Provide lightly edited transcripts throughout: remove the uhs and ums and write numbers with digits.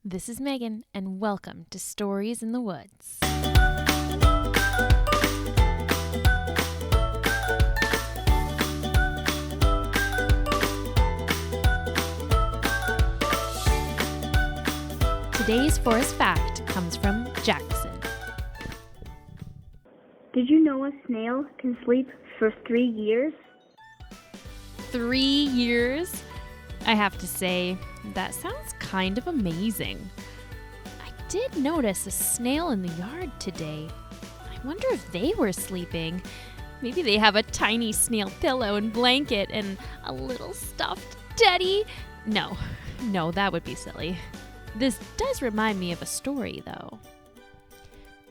This is Megan, and welcome to Stories in the Woods. Today's forest fact comes from Jackson. Did you know a snail can sleep for 3 years? 3 years? I have to say, that sounds kind of amazing. I did notice a snail in the yard today. I wonder if they were sleeping. Maybe they have a tiny snail pillow and blanket and a little stuffed teddy. No, that would be silly. This does remind me of a story, though.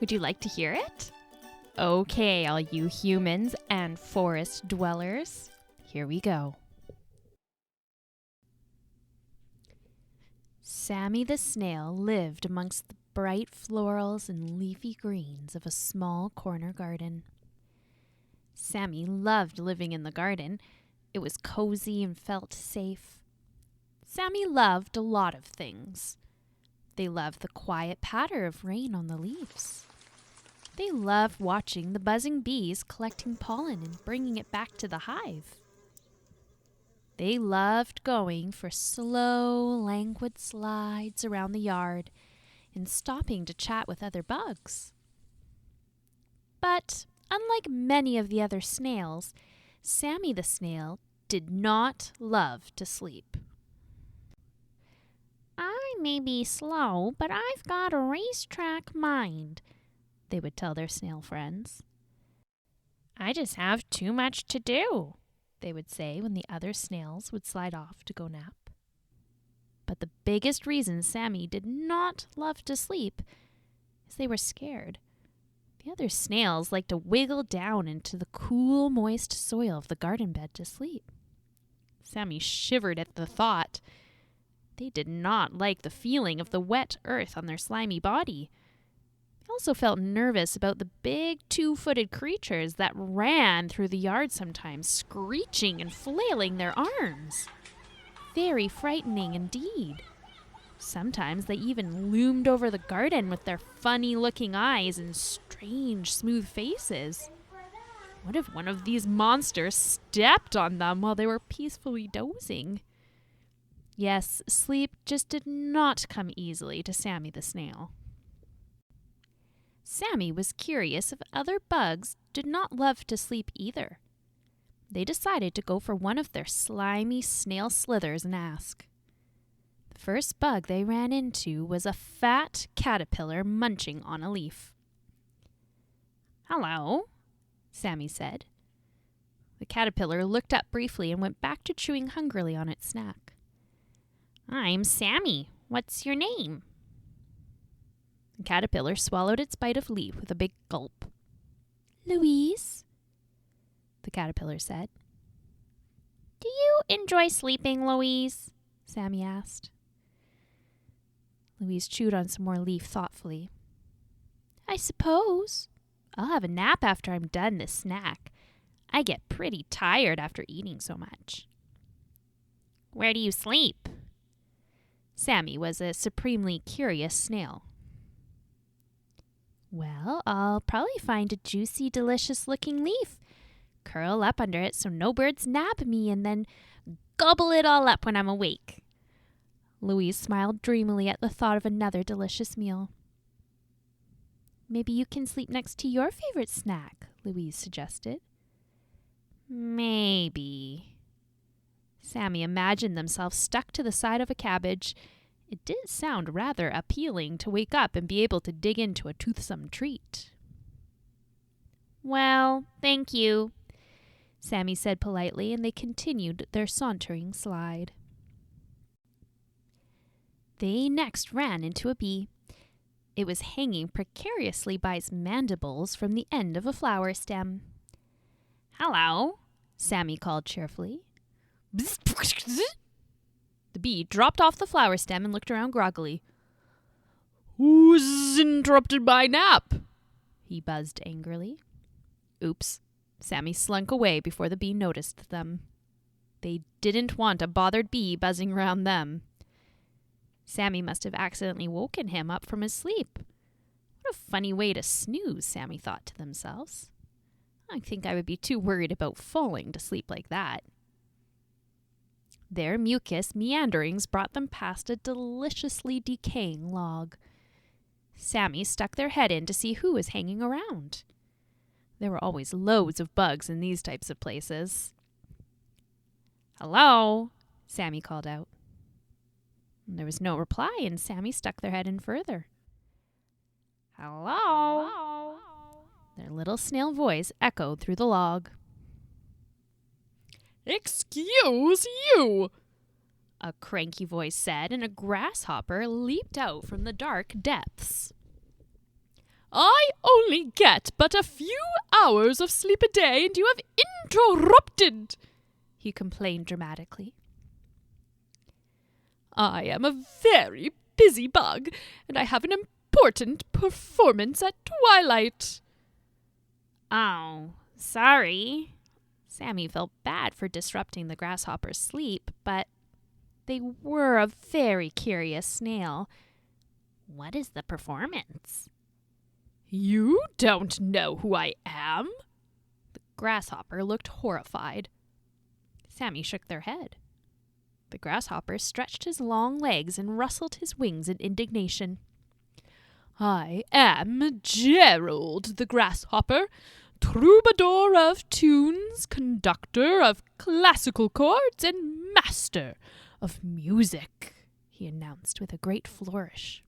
Would you like to hear it? Okay, all you humans and forest dwellers, here we go. Sammy the Snail lived amongst the bright florals and leafy greens of a small corner garden. Sammy loved living in the garden. It was cozy and felt safe. Sammy loved a lot of things. They loved the quiet patter of rain on the leaves. They loved watching the buzzing bees collecting pollen and bringing it back to the hive. They loved going for slow, languid slides around the yard and stopping to chat with other bugs. But unlike many of the other snails, Sammy the Snail did not love to sleep. "I may be slow, but I've got a racetrack mind," they would tell their snail friends. "I just have too much to do," they would say when the other snails would slide off to go nap. But the biggest reason Sammy did not love to sleep is they were scared. The other snails liked to wiggle down into the cool, moist soil of the garden bed to sleep. Sammy shivered at the thought. They did not like the feeling of the wet earth on their slimy body. He also felt nervous about the big two-footed creatures that ran through the yard sometimes, screeching and flailing their arms. Very frightening indeed. Sometimes they even loomed over the garden with their funny-looking eyes and strange, smooth faces. What if one of these monsters stepped on them while they were peacefully dozing? Yes, sleep just did not come easily to Sammy the Snail. Sammy was curious if other bugs did not love to sleep either. They decided to go for one of their slimy snail slithers and ask. The first bug they ran into was a fat caterpillar munching on a leaf. "Hello," Sammy said. The caterpillar looked up briefly and went back to chewing hungrily on its snack. "I'm Sammy. What's your name?" The caterpillar swallowed its bite of leaf with a big gulp. "Louise," the caterpillar said. "Do you enjoy sleeping, Louise?" Sammy asked. Louise chewed on some more leaf thoughtfully. "I suppose. I'll have a nap after I'm done this snack. I get pretty tired after eating so much." "Where do you sleep?" Sammy was a supremely curious snail. "Well, I'll probably find a juicy, delicious-looking leaf, curl up under it so no birds nab me, and then gobble it all up when I'm awake." Louise smiled dreamily at the thought of another delicious meal. "Maybe you can sleep next to your favorite snack," Louise suggested. "Maybe." Sammy imagined themselves stuck to the side of a cabbage. It did sound rather appealing to wake up and be able to dig into a toothsome treat. "Well, thank you," Sammy said politely, and they continued their sauntering slide. They next ran into a bee. It was hanging precariously by its mandibles from the end of a flower stem. "Hello," Sammy called cheerfully. The bee dropped off the flower stem and looked around groggily. "Who's interrupted my nap?" he buzzed angrily. Oops. Sammy slunk away before the bee noticed them. They didn't want a bothered bee buzzing around them. Sammy must have accidentally woken him up from his sleep. What a funny way to snooze, Sammy thought to themselves. I think I would be too worried about falling to sleep like that. Their mucus meanderings brought them past a deliciously decaying log. Sammy stuck their head in to see who was hanging around. There were always loads of bugs in these types of places. "Hello," Sammy called out. There was no reply, and Sammy stuck their head in further. "Hello." Their little snail voice echoed through the log. "Excuse you," a cranky voice said, and a grasshopper leaped out from the dark depths. "I only get but a few hours of sleep a day, and you have interrupted," he complained dramatically. "I am a very busy bug, and I have an important performance at twilight." "Oh, sorry." Sammy felt bad for disrupting the grasshopper's sleep, but they were a very curious snail. What is the performance? "You don't know who I am?" The grasshopper looked horrified. Sammy shook their head. The grasshopper stretched his long legs and rustled his wings in indignation. "I am Gerald the grasshopper, troubadour of tunes, conductor of classical chords, and master of music," he announced with a great flourish.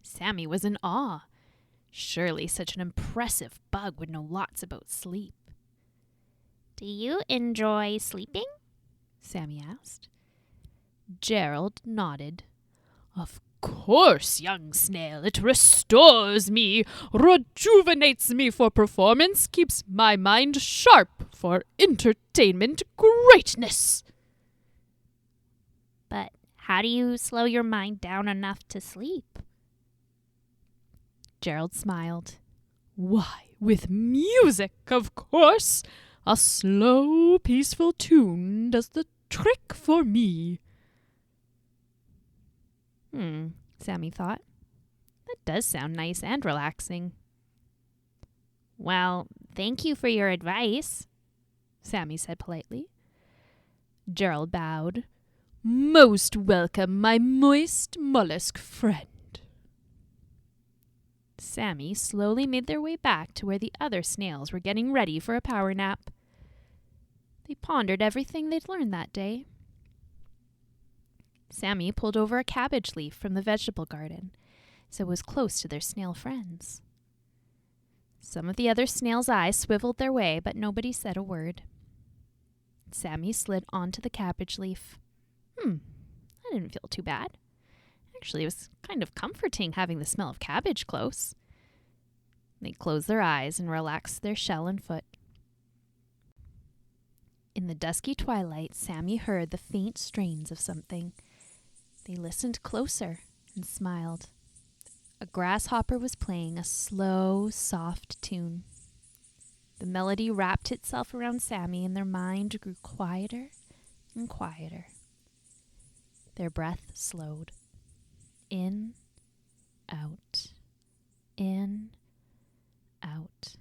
Sammy was in awe. Surely such an impressive bug would know lots about sleep. "Do you enjoy sleeping?" Sammy asked. Gerald nodded. "Of course, young snail, it restores me, rejuvenates me for performance, keeps my mind sharp for entertainment greatness." "But how do you slow your mind down enough to sleep?" Gerald smiled. "Why, with music, of course. A slow, peaceful tune does the trick for me." Sammy thought. That does sound nice and relaxing. "Well, thank you for your advice," Sammy said politely. Gerald bowed. "Most welcome, my moist mollusk friend." Sammy slowly made their way back to where the other snails were getting ready for a power nap. They pondered everything they'd learned that day. Sammy pulled over a cabbage leaf from the vegetable garden, so it was close to their snail friends. Some of the other snails' eyes swiveled their way, but nobody said a word. Sammy slid onto the cabbage leaf. I didn't feel too bad. Actually, it was kind of comforting having the smell of cabbage close. They closed their eyes and relaxed their shell and foot. In the dusky twilight, Sammy heard the faint strains of something. They listened closer and smiled. A grasshopper was playing a slow, soft tune. The melody wrapped itself around Sammy, and their mind grew quieter and quieter. Their breath slowed. In, out, in, out,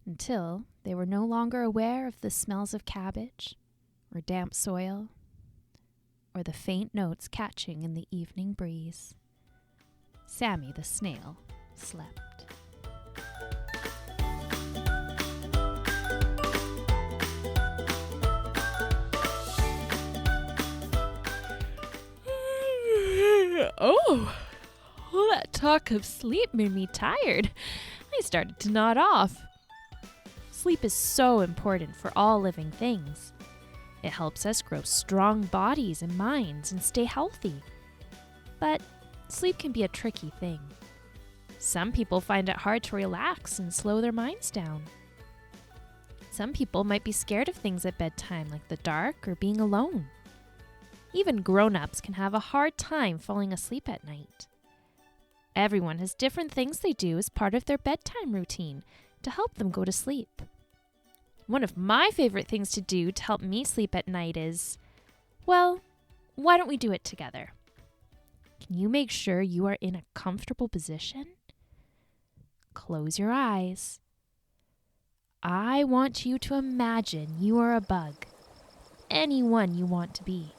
until they were no longer aware of the smells of cabbage or damp soil or the faint notes catching in the evening breeze. Sammy the snail slept. Oh, all that talk of sleep made me tired. I started to nod off. Sleep is so important for all living things. It helps us grow strong bodies and minds and stay healthy. But sleep can be a tricky thing. Some people find it hard to relax and slow their minds down. Some people might be scared of things at bedtime, like the dark or being alone. Even grown-ups can have a hard time falling asleep at night. Everyone has different things they do as part of their bedtime routine to help them go to sleep. One of my favorite things to do to help me sleep at night is, well, why don't we do it together? Can you make sure you are in a comfortable position? Close your eyes. I want you to imagine you are a bug, anyone you want to be,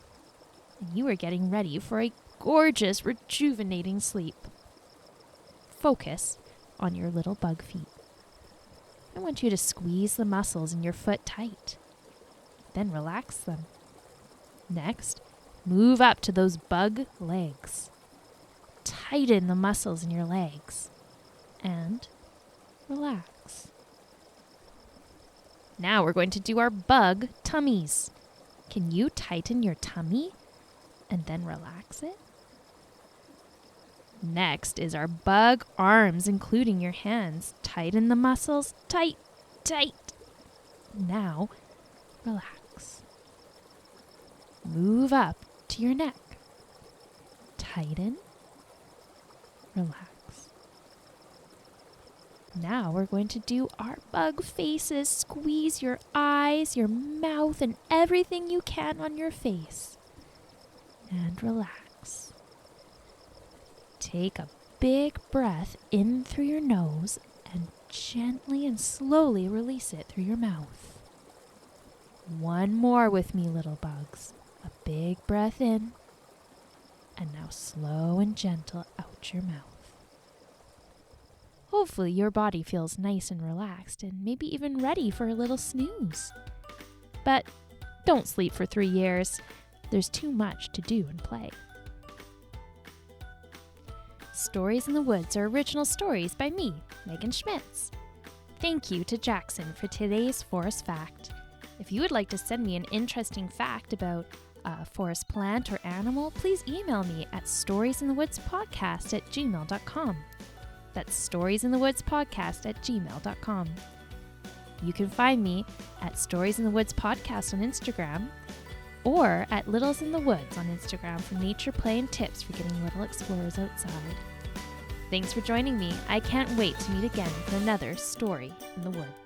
and you are getting ready for a gorgeous, rejuvenating sleep. Focus on your little bug feet. I want you to squeeze the muscles in your foot tight, then relax them. Next, move up to those bug legs. Tighten the muscles in your legs and relax. Now we're going to do our bug tummies. Can you tighten your tummy and then relax it? Next is our bug arms, including your hands. Tighten the muscles. Tight, tight. Now, relax. Move up to your neck. Tighten. Relax. Now we're going to do our bug faces. Squeeze your eyes, your mouth, and everything you can on your face. And relax. Take a big breath in through your nose and gently and slowly release it through your mouth. One more with me, little bugs. A big breath in, and now slow and gentle out your mouth. Hopefully your body feels nice and relaxed and maybe even ready for a little snooze. But don't sleep for 3 years. There's too much to do and play. Stories in the Woods are original stories by me, Megan Schmitz. Thank you to Jackson for today's forest fact. If you would like to send me an interesting fact about a forest plant or animal, please email me at storiesinthewoodspodcast@gmail.com. That's storiesinthewoodspodcast@gmail.com. You can find me at Stories in the Woods Podcast on Instagram or at Littles in the Woods on Instagram for nature play and tips for getting little explorers outside. Thanks for joining me. I can't wait to meet again for another Story in the Woods.